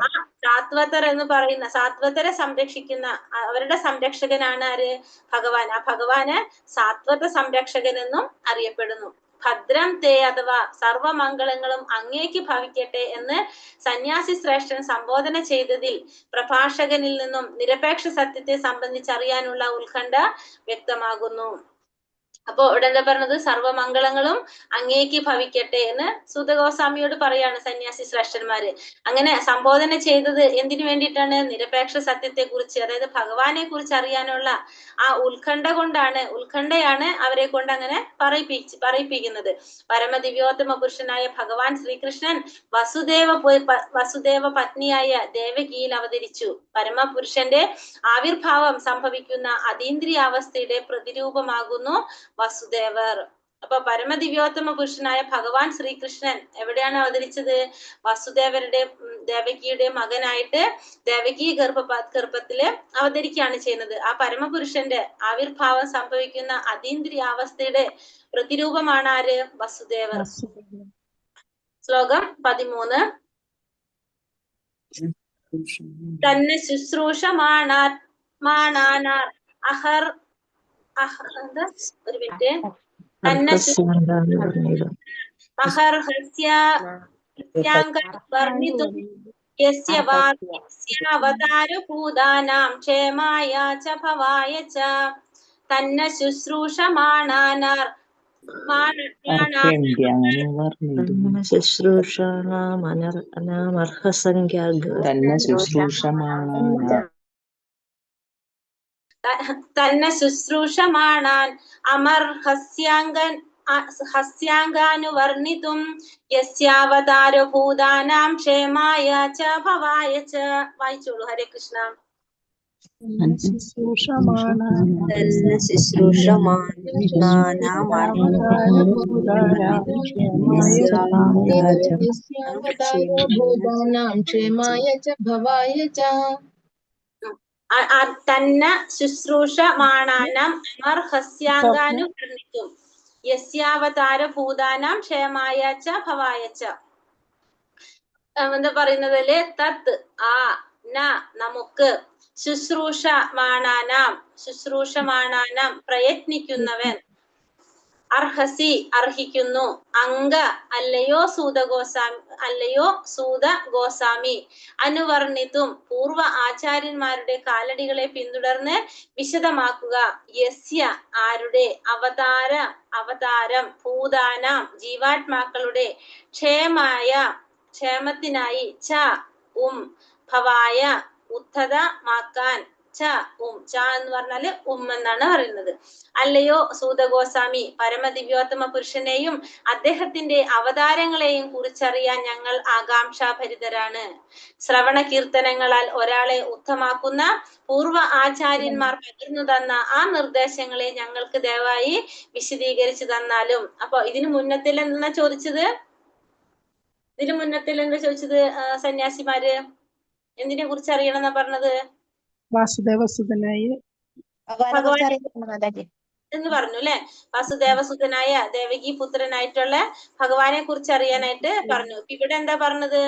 ആ സാത്വതർ എന്ന് പറയുന്ന സാത്വതരെ സംരക്ഷിക്കുന്ന അവരുടെ സംരക്ഷകനാണ് ആര്? ഭഗവാൻ. ആ ഭഗവാന് സാത്വത സംരക്ഷകൻ എന്നും അറിയപ്പെടുന്നു. ഭദ്രം തേ അഥവാ സർവമംഗളങ്ങളും അങ്ങേക്ക് ഭവിക്കട്ടെ എന്ന് സന്യാസി ശ്രേഷ്ഠൻ സംബോധന ചെയ്തതിൽ പ്രഭാഷകനിൽ നിന്നും നിരപേക്ഷ സത്യത്തെ സംബന്ധിച്ചറിയാനുള്ള ഉത്കണ്ഠ വ്യക്തമാകുന്നു. അപ്പോ ഇവിടെ എന്താ പറഞ്ഞത്? സർവമംഗളങ്ങളും അങ്ങേക്ക് ഭവിക്കട്ടെ എന്ന് സൂത ഗോസ്വാമിയോട് പറയാണ് സന്യാസി ശ്രേഷ്ഠന്മാര്. അങ്ങനെ സംബോധന ചെയ്തത് എന്തിനു വേണ്ടിയിട്ടാണ്? നിരപേക്ഷ സത്യത്തെ കുറിച്ച്, അതായത് ഭഗവാനെ കുറിച്ച് അറിയാനുള്ള ആ ഉത്കണ്ഠയാണ് അവരെ കൊണ്ട് അങ്ങനെ പറയിപ്പിക്കുന്നത്. പരമദിവ്യോത്തമ പുരുഷനായ ഭഗവാൻ ശ്രീകൃഷ്ണൻ വസുദേവ പത്നിയായ ദേവകിയിൽ അവതരിച്ചു. പരമപുരുഷന്റെ ആവിർഭാവം സംഭവിക്കുന്ന അതീന്ദ്രിയാവസ്ഥയുടെ പ്രതിരൂപമാകുന്നു വസുദേവർ. അപ്പൊ പരമദിവ്യോത്തമ പുരുഷനായ ഭഗവാൻ ശ്രീകൃഷ്ണൻ എവിടെയാണ് അവതരിച്ചത്? ദേവകിയുടെ മകനായിട്ട് ദേവകി ഗർഭത്തില് അവതരിക്കുകയാണ് ചെയ്യുന്നത്. ആ പരമപുരുഷന്റെ ആവിർഭാവം സംഭവിക്കുന്ന അതീന്ദ്രിയാവസ്ഥയുടെ പ്രതിരൂപമാണ് ആര്? വസുദേവർ. ശ്ലോകം 13. തന്നെ ശുശ്രൂഷമാണാനാർ അഹർ ഒരു മിനിറ്റ് തന്നെ വർണ്ണിതും യസ്യാവതാരഭൂതാനാം ക്ഷേമായ ച ഭവായ ച തന്നെ ശുശ്രൂഷമാണാനാർ തന്നെ ശുശ്രൂഷമാണാൻ ഹസ്യാങ്കാനുവർണിതും യസ്യാവതാരഭൂതാനാം ക്ഷേമായ ച ഭവായ ച. വായിച്ചോളൂ. ഹരേ കൃഷ്ണ. തന്ന ശുശ്രൂഷമാണാനാം അമർഹസ്യാങ്കാനുവർണിതും യസ്യാവതാരഭൂതാനാം ക്ഷേമായ ച ഭവായ ച. എന്താ പറയുന്നതില് തത് ആ ന നമുക്ക് ശുശ്രൂഷമാണാനാം പ്രയത്നിക്കുന്നവൻ അർഹസി അർഹിക്കുന്നു അംഗ അല്ലയോ സൂത ഗോസ്വാമി അനുവർണിതും പൂർവ ആചാര്യന്മാരുടെ കാലടികളെ പിന്തുടർന്ന് വിശദമാക്കുക. യസ്യ ആരുടെ അവതാരം ഭൂതാനാം ജീവാത്മാക്കളുടെ ക്ഷേമത്തിനായി ച ഭവായ ഉദ്ധതമാക്കാൻ ച എന്ന് പറഞ്ഞാല് എന്നാണ് പറയുന്നത്. അല്ലയോ സൂതഗോസ്വാമി പരമദിവ്യോത്തമ പുരുഷനെയും അദ്ദേഹത്തിന്റെ അവതാരങ്ങളെയും കുറിച്ചറിയാൻ ഞങ്ങൾ ആകാംക്ഷാഭരിതരാണ്. ശ്രവണ കീർത്തനങ്ങളാൽ ഒരാളെ ഉത്തമാക്കുന്ന പൂർവ ആചാര്യന്മാർ പകർന്നു തന്ന ആ നിർദ്ദേശങ്ങളെ ഞങ്ങൾക്ക് ദയവായി വിശദീകരിച്ചു തന്നാലും. അപ്പൊ ഇതിനു മുന്നത്തിൽ എന്താ ചോദിച്ചത്? സന്യാസിമാര് എന്തിനെ കുറിച്ച് അറിയണം എന്നാ പറഞ്ഞത്? വാസുദേവസുതനായി എന്ന് പറഞ്ഞു അല്ലെ. വാസുദേവസുതനായ ദേവകി പുത്രനായിട്ടുള്ള ഭഗവാനെ കുറിച്ച് അറിയാനായിട്ട് പറഞ്ഞു. ഇവിടെ എന്താ പറഞ്ഞത്?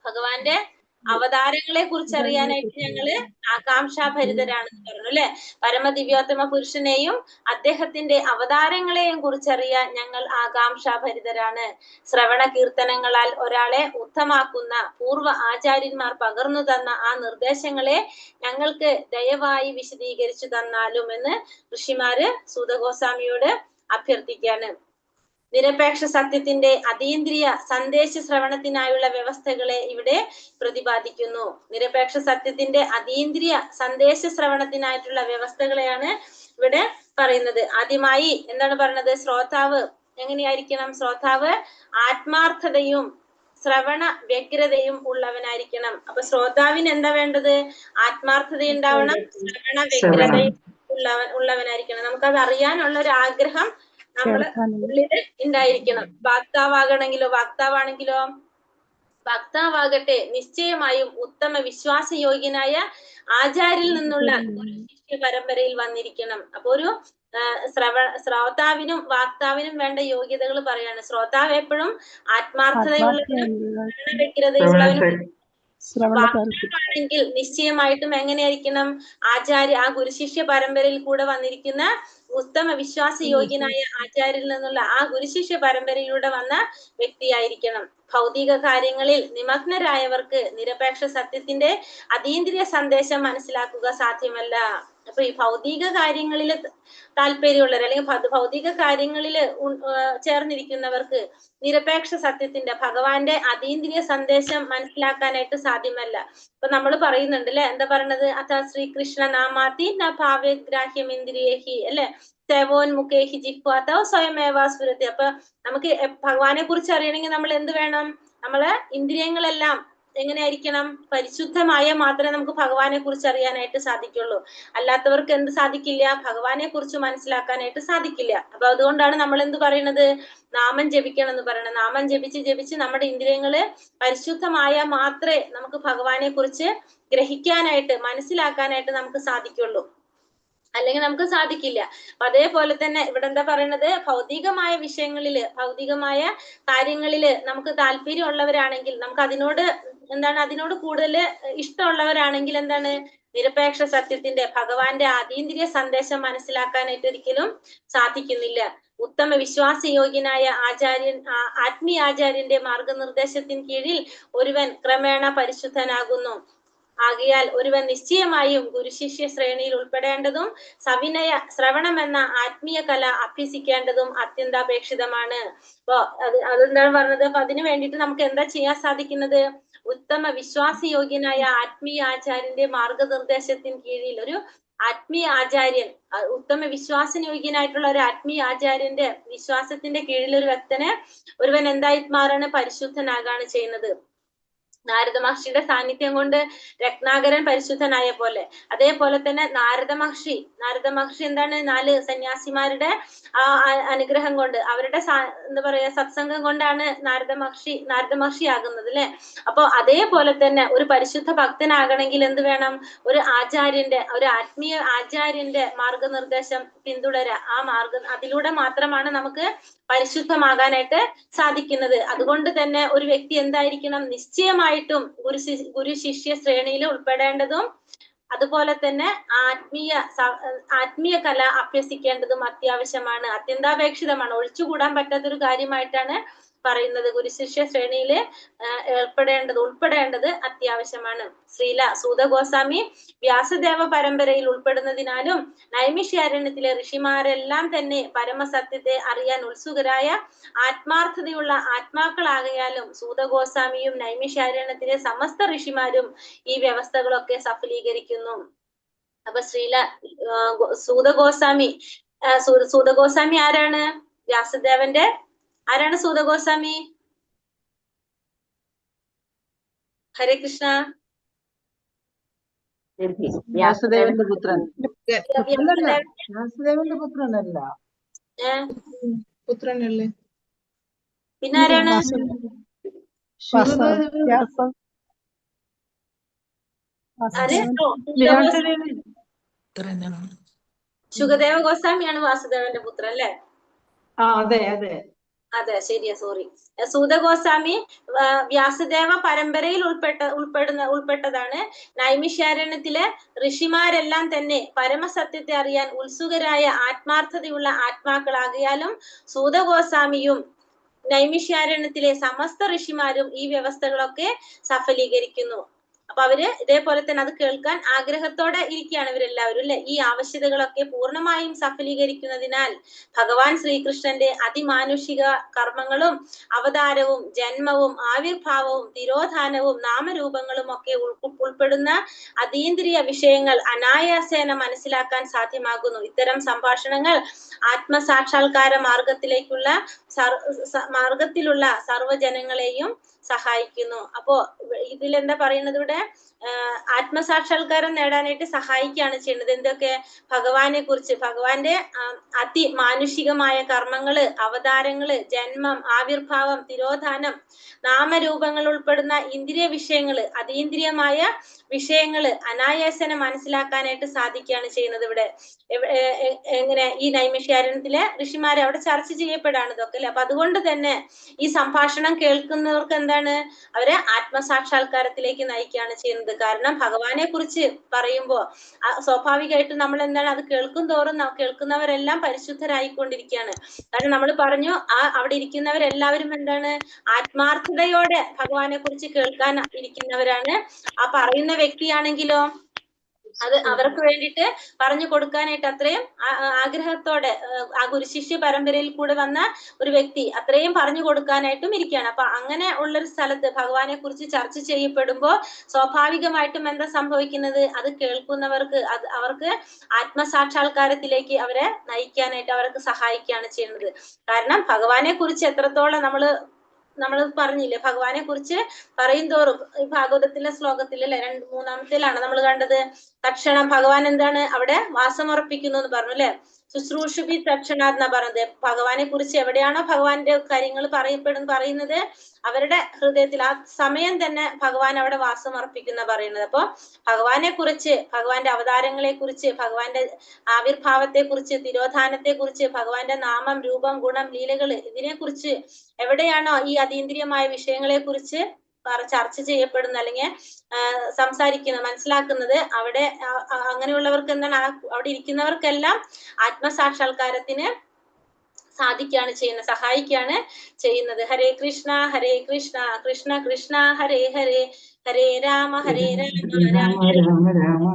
ഭഗവാന്റെ അവതാരങ്ങളെ കുറിച്ച് അറിയാനായിട്ട് ഞങ്ങള് ആകാംക്ഷാഭരിതരാണെന്ന് പറഞ്ഞു അല്ലെ. പരമദിവ്യോത്തമ പുരുഷനെയും അദ്ദേഹത്തിന്റെ അവതാരങ്ങളെയും കുറിച്ചറിയാൻ ഞങ്ങൾ ആകാംക്ഷാഭരിതരാണ്. ശ്രവണ കീർത്തനങ്ങളാൽ ഒരാളെ ഉത്തമാക്കുന്ന പൂർവ ആചാര്യന്മാർ പകർന്നു തന്ന ആ നിർദ്ദേശങ്ങളെ ഞങ്ങൾക്ക് ദയവായി വിശദീകരിച്ചു തന്നാലും എന്ന് ഋഷിമാര് സൂതഗോസ്വാമിയോട് അഭ്യർത്ഥിക്കാണ്. നിരപേക്ഷ സത്യത്തിന്റെ അതീന്ദ്രിയ സന്ദേശ ശ്രവണത്തിനായുള്ള വ്യവസ്ഥകളെ ഇവിടെ പ്രതിപാദിക്കുന്നു. നിരപേക്ഷ സത്യത്തിന്റെ അതീന്ദ്രിയ സന്ദേശ ശ്രവണത്തിനായിട്ടുള്ള വ്യവസ്ഥകളെയാണ് ഇവിടെ പറയുന്നത്. ആദ്യമായി എന്താണ് പറയുന്നത്? ശ്രോതാവ് എങ്ങനെയായിരിക്കണം? ശ്രോതാവ് ആത്മാർത്ഥതയും ശ്രവണ വ്യഗ്രതയും ഉള്ളവനായിരിക്കണം. അപ്പൊ ശ്രോതാവിന് എന്താ വേണ്ടത്? ആത്മാർത്ഥത ഉണ്ടാവണം, ശ്രവണ വ്യഗ്രതയും ഉള്ളവനായിരിക്കണം. നമുക്കത് അറിയാനുള്ള ഒരു ആഗ്രഹം നമ്മള് ഉള്ളില് ഉണ്ടായിരിക്കണം. വക്താവാകട്ടെ നിശ്ചയമായും ഉത്തമ വിശ്വാസയോഗ്യനായ ആചാര്യൽ നിന്നുള്ള ഒരു ശിഷ്യ പരമ്പരയിൽ വന്നിരിക്കണം. അപ്പൊ ഒരു ശ്രോതാവിനും വാക്താവിനും വേണ്ട യോഗ്യതകൾ പറയാണ്. ശ്രോതാവ് എപ്പോഴും ആത്മാർത്ഥതയുള്ളവനും വ്യഗ്രതയുള്ളവനും, വാക്താവാണെങ്കിൽ നിശ്ചയമായിട്ടും എങ്ങനെയായിരിക്കണം? ആ ഗുരുശിഷ്യ പരമ്പരയിൽ കൂടെ വന്നിരിക്കുന്ന ഉത്തമ വിശ്വാസയോഗ്യനായ ആചാര്യൽ നിന്നുള്ള ആ ഗുരുശിഷ്യ പരമ്പരയിലൂടെ വന്ന വ്യക്തിയായിരിക്കണം. ഭൗതിക കാര്യങ്ങളിൽ നിമഗ്നരായവർക്ക് നിരപേക്ഷ സത്യത്തിന്റെ അതീന്ദ്രിയ സന്ദേശം മനസ്സിലാക്കുക സാധ്യമല്ല. അപ്പൊ ഈ ഭൗതിക കാര്യങ്ങളിൽ താല്പര്യമുള്ളവർ അല്ലെങ്കിൽ ഭൗതിക കാര്യങ്ങളിൽ ചേർന്നിരിക്കുന്നവർക്ക് നിരപേക്ഷ സത്യത്തിന്റെ ഭഗവാന്റെ അതീന്ദ്രിയ സന്ദേശം മനസ്സിലാക്കാനായിട്ട് സാധ്യമല്ല. ഇപ്പൊ നമ്മൾ പറയുന്നുണ്ട് അല്ലെ, എന്താ പറയണത്? അഥ ശ്രീകൃഷ്ണ നാമാതി ന ഭാവ്യഗ്രാഹ്യം ഇന്ദ്രിയേഹി അല്ലെ, സേവോന്മുഖേഹി ജിഹ്വാതോ സ്വയമേവാസ്ഫുരതി. അപ്പൊ നമുക്ക് ഭഗവാനെ കുറിച്ച് അറിയണമെങ്കിൽ നമ്മൾ എന്ത് വേണം? നമ്മള് ഇന്ദ്രിയങ്ങളെല്ലാം എങ്ങനെയായിരിക്കണം? പരിശുദ്ധമായ മാത്രമേ നമുക്ക് ഭഗവാനെ കുറിച്ച് അറിയാനായിട്ട് സാധിക്കുള്ളൂ. അല്ലാത്തവർക്ക് എന്ത് സാധിക്കില്ല? ഭഗവാനെ കുറിച്ച് മനസ്സിലാക്കാനായിട്ട് സാധിക്കില്ല. അപ്പൊ അതുകൊണ്ടാണ് നമ്മൾ എന്ത് പറയുന്നത്? നാമം ജപിക്കണം എന്ന് പറയുന്നത്. നാമം ജപിച്ച് നമ്മുടെ ഇന്ദ്രിയങ്ങള് പരിശുദ്ധമായ മാത്രമേ നമുക്ക് ഭഗവാനെ കുറിച്ച് ഗ്രഹിക്കാനായിട്ട് മനസ്സിലാക്കാനായിട്ട് നമുക്ക് സാധിക്കുള്ളൂ, അല്ലെങ്കിൽ നമുക്ക് സാധിക്കില്ല. അപ്പൊ അതേപോലെ തന്നെ ഇവിടെ എന്താ പറയുന്നത്? ഭൗതികമായ വിഷയങ്ങളില് ഭൗതികമായ കാര്യങ്ങളില് നമുക്ക് താല്പര്യമുള്ളവരാണെങ്കിൽ, നമുക്ക് അതിനോട് എന്താണ് അതിനോട് കൂടുതൽ ഇഷ്ടമുള്ളവരാണെങ്കിൽ എന്താണ് നിരപേക്ഷ സത്യത്തിന്റെ ഭഗവാന്റെ അതീന്ദ്രിയ സന്ദേശം മനസ്സിലാക്കാനായിട്ട് ഒരിക്കലും സാധിക്കുന്നില്ല. ഉത്തമ വിശ്വാസയോഗ്യനായ ആത്മീയാചാര്യന്റെ മാർഗനിർദ്ദേശത്തിന് കീഴിൽ ഒരുവൻ ക്രമേണ പരിശുദ്ധനാകുന്നു. ആകയാൽ ഒരുവൻ നിശ്ചയമായും ഗുരുശിഷ്യ ശ്രേണിയിൽ ഉൾപ്പെടേണ്ടതും സവിനയ ശ്രവണം എന്ന ആത്മീയ കല അഭ്യസിക്കേണ്ടതും അത്യന്താപേക്ഷിതമാണ്. അപ്പൊ അതെന്താണ് പറഞ്ഞത്? അപ്പൊ അതിനു വേണ്ടിയിട്ട് നമുക്ക് എന്താ ചെയ്യാൻ സാധിക്കുന്നത്? ഉത്തമ വിശ്വാസയോഗ്യനായ ആത്മീയ ആചാര്യന്റെ മാർഗനിർദ്ദേശത്തിന് കീഴിൽ ഒരു ആത്മീയ ആചാര്യൻ, ഉത്തമ വിശ്വാസയോഗ്യനായിട്ടുള്ള ഒരു ആത്മീയ ആചാര്യന്റെ വിശ്വാസത്തിന്റെ കീഴിൽ ഒരുവൻ എന്തായി മാറാണ്? പരിശുദ്ധനാകാണ് ചെയ്യുന്നത്. നാരദ മഹർഷിയുടെ സാന്നിധ്യം കൊണ്ട് രത്നാകരൻ പരിശുദ്ധനായ പോലെ, അതേപോലെ തന്നെ നാരദ മഹർഷി എന്താണ് 4 സന്യാസിമാരുടെ അനുഗ്രഹം കൊണ്ട്, അവരുടെ എന്താ പറയാ സത്സംഗം കൊണ്ടാണ് നാരദ മഹർഷി ആകുന്നത് അല്ലെ. അപ്പൊ അതേപോലെ തന്നെ ഒരു പരിശുദ്ധ ഭക്തനാകണമെങ്കിൽ എന്ത് വേണം? ഒരു ആത്മീയ ആചാര്യന്റെ മാർഗനിർദ്ദേശം പിന്തുടരുക. അതിലൂടെ മാത്രമാണ് നമുക്ക് പരിശുദ്ധമാകാനായിട്ട് സാധിക്കുന്നത്. അതുകൊണ്ട് തന്നെ ഒരു വ്യക്തി എന്തായിരിക്കണം? നിശ്ചയമായിട്ടും ഗുരു ശിഷ്യ ശ്രേണിയിൽ ഉൾപ്പെടേണ്ടതും അതുപോലെ തന്നെ ആത്മീയ കല അഭ്യസിക്കേണ്ടതും അത്യാവശ്യമാണ്, അത്യന്താപേക്ഷിതമാണ്, ഒഴിച്ചുകൂടാൻ പറ്റാത്തൊരു കാര്യമായിട്ടാണ് പറയുന്നത്. ഗുരുശിഷ്യ ശ്രേണിയിൽ ഉൾപ്പെടേണ്ടത് അത്യാവശ്യമാണ്. ശ്രീല സൂത ഗോസ്വാമി വ്യാസദേവ പരമ്പരയിൽ ഉൾപ്പെടുന്നതിനാലും നൈമിഷ്യാരണ്യത്തിലെ ഋഷിമാരെല്ലാം തന്നെ പരമസത്യത്തെ അറിയാൻ ഉത്സുകരായ ആത്മാർത്ഥതയുള്ള ആത്മാക്കളാകയാലും സൂത ഗോസ്വാമിയും നൈമിഷ്യാരണ്യത്തിലെ സമസ്ത ഋഷിമാരും ഈ വ്യവസ്ഥകളൊക്കെ സഫലീകരിക്കുന്നു. അപ്പൊ സൂത ഗോസ്വാമി ആരാണ്? വ്യാസദേവന്റെ ആരാണ് സൂത ഗോസ്വാമി? ഹരേ കൃഷ്ണ. വാസുദേവന്റെ പുത്രൻ. വാസുദേവന്റെ പുത്രനല്ല, പുത്രനല്ലേ? പിന്നെ ആരാണ്? ശുകദേവ ഗോസ്വാമിയാണ് വാസുദേവന്റെ പുത്രൻ അല്ലെ? അതെ അതെ അതെ, ശരിയാ, സോറി. സൂത ഗോസ്വാമി വ്യാസദേവ പരമ്പരയിൽ ഉൾപ്പെട്ടതാണ്. നൈമിഷ്യാരണ്യത്തിലെ ഋഷിമാരെല്ലാം തന്നെ പരമസത്യത്തെ അറിയാൻ ഉത്സുകരായ ആത്മാർത്ഥതയുള്ള ആത്മാക്കളാകിയാലും സൂത ഗോസ്വാമിയും നൈമിഷ്യാരണ്യത്തിലെ സമസ്ത ഋഷിമാരും ഈ വ്യവസ്ഥകളൊക്കെ സഫലീകരിക്കുന്നു. അപ്പൊ അവര് ഇതേപോലെ തന്നെ അത് കേൾക്കാൻ ആഗ്രഹത്തോടെ ഇരിക്കുകയാണ് ഇവരെല്ലാവരും അല്ലെ. ഈ ആവശ്യതകളൊക്കെ പൂർണ്ണമായും സഫലീകരിക്കുന്നതിനാൽ ഭഗവാൻ ശ്രീകൃഷ്ണന്റെ അതിമാനുഷിക കർമ്മങ്ങളും അവതാരവും ജന്മവും ആവിർഭാവവും തിരോധാനവും നാമരൂപങ്ങളും ഒക്കെ ഉൾപ്പെടുന്ന അതീന്ദ്രിയ വിഷയങ്ങൾ അനായാസേന മനസ്സിലാക്കാൻ സാധ്യമാകുന്നു. ഇത്തരം സംഭാഷണങ്ങൾ ആത്മസാക്ഷാത്കാര മാർഗത്തിലുള്ള സർവ്വജനങ്ങളെയും സഹായിക്കുന്നു. അപ്പോ ഇതിലെന്താ പറയുന്നത്? ഇവിടെ ആത്മസാക്ഷാത്കാരം നേടാനായിട്ട് സഹായിക്കുകയാണ് ചെയ്യുന്നത്. എന്തൊക്കെ? ഭഗവാനെ കുറിച്ച്, ഭഗവാന്റെ അതിമാനുഷികമായ കർമ്മങ്ങള്, അവതാരങ്ങള്, ജന്മം, ആവിർഭാവം, തിരോധാനം, നാമരൂപങ്ങൾ ഉൾപ്പെടുന്ന ഇന്ദ്രിയ വിഷയങ്ങള്, അതീന്ദ്രിയമായ വിഷയങ്ങള് അനായാസന മനസ്സിലാക്കാനായിട്ട് സാധിക്കുകയാണ് ചെയ്യുന്നത്. ഇവിടെ എങ്ങനെ? ഈ നൈമിഷ്യാരണ്യത്തിലെ ഋഷിമാരെ അവിടെ ചർച്ച ചെയ്യപ്പെടാണ് ഇതൊക്കെ അല്ലെ. അപ്പൊ അതുകൊണ്ട് തന്നെ ഈ സംഭാഷണം കേൾക്കുന്നവർക്ക് എന്താണ്? അവരെ ആത്മസാക്ഷാത്കാരത്തിലേക്ക് നയിക്കുകയാണ് ചെയ്യുന്നത്. കാരണം ഭഗവാനെ കുറിച്ച് പറയുമ്പോ സ്വാഭാവികമായിട്ടും നമ്മൾ എന്താണ്? അത് കേൾക്കും തോറും കേൾക്കുന്നവരെല്ലാം പരിശുദ്ധരായിക്കൊണ്ടിരിക്കുകയാണ്. കാരണം നമ്മൾ പറഞ്ഞു അവിടെ ഇരിക്കുന്നവരെല്ലാവരും എന്താണ്? ആത്മാർത്ഥതയോടെ ഭഗവാനെ കുറിച്ച് കേൾക്കാൻ ഇരിക്കുന്നവരാണ്. ആ പറയുന്ന വ്യക്തിയാണെങ്കിലോ അത് അവർക്ക് വേണ്ടിയിട്ട് പറഞ്ഞു കൊടുക്കാനായിട്ട് അത്രയും ആഗ്രഹത്തോടെ ആ ഗുരുശിഷ്യ പരമ്പരയിൽ കൂടെ വന്ന ഒരു വ്യക്തി അത്രയും പറഞ്ഞു കൊടുക്കാനായിട്ടും ഇരിക്കുകയാണ്. അപ്പൊ അങ്ങനെ ഉള്ളൊരു സ്ഥലത്ത് ഭഗവാനെ കുറിച്ച് ചർച്ച ചെയ്യപ്പെടുമ്പോ സ്വാഭാവികമായിട്ടും എന്താ സംഭവിക്കുന്നത്? അത് കേൾക്കുന്നവർക്ക് അവർക്ക് ആത്മസാക്ഷാത്കാരത്തിലേക്ക് അവരെ നയിക്കാനായിട്ട് അവർക്ക് സഹായിക്കുകയാണ് ചെയ്യുന്നത്. കാരണം ഭഗവാനെ കുറിച്ച് എത്രത്തോളം നമ്മൾ പറഞ്ഞില്ലേ, ഭഗവാനെ കുറിച്ച് പറയും തോറും ഭാഗവതത്തിലെ ശ്ലോകത്തിൽ അല്ലെ 3-ാമത്തേലാണ് നമ്മൾ കണ്ടത്. തക്ഷണം ഭഗവാൻ എന്താണ്? അവിടെ വാസമുറപ്പിക്കുന്നു എന്ന് പറഞ്ഞു അല്ലെ. ശുശ്രൂഷുഭി തക്ഷണാത് എന്നാ പറഞ്ഞത്. ഭഗവാനെ കുറിച്ച് എവിടെയാണോ ഭഗവാന്റെ കാര്യങ്ങൾ പറയുന്നത് അവരുടെ ഹൃദയത്തിൽ ആ സമയം തന്നെ ഭഗവാൻ അവിടെ വാസമർപ്പിക്കുന്ന പറയുന്നത്. അപ്പൊ ഭഗവാനെ കുറിച്ച്, ഭഗവാന്റെ അവതാരങ്ങളെ കുറിച്ച്, ഭഗവാന്റെ ആവിർഭാവത്തെ കുറിച്ച്, തിരോധാനത്തെ കുറിച്ച്, ഭഗവാന്റെ നാമം, രൂപം, ഗുണം, ലീലകള് ഇതിനെ കുറിച്ച് എവിടെയാണോ ഈ അതീന്ദ്രിയമായ വിഷയങ്ങളെ കുറിച്ച് ചർച്ച ചെയ്യപ്പെടുന്ന അല്ലെങ്കിൽ സംസാരിക്കുന്നത് മനസ്സിലാക്കുന്നത് അവിടെ അങ്ങനെയുള്ളവർക്ക് എന്താണ് അവിടെ ഇരിക്കുന്നവർക്കെല്ലാം ആത്മസാക്ഷാത്കാരത്തിന് സാധിക്കുകയാണ് ചെയ്യുന്നത്, സഹായിക്കുകയാണ് ചെയ്യുന്നത്. ഹരേ കൃഷ്ണ കൃഷ്ണ കൃഷ്ണ ഹരേ ഹരേ, ഹരേ രാമ രാമ രാമ രാമ രാമ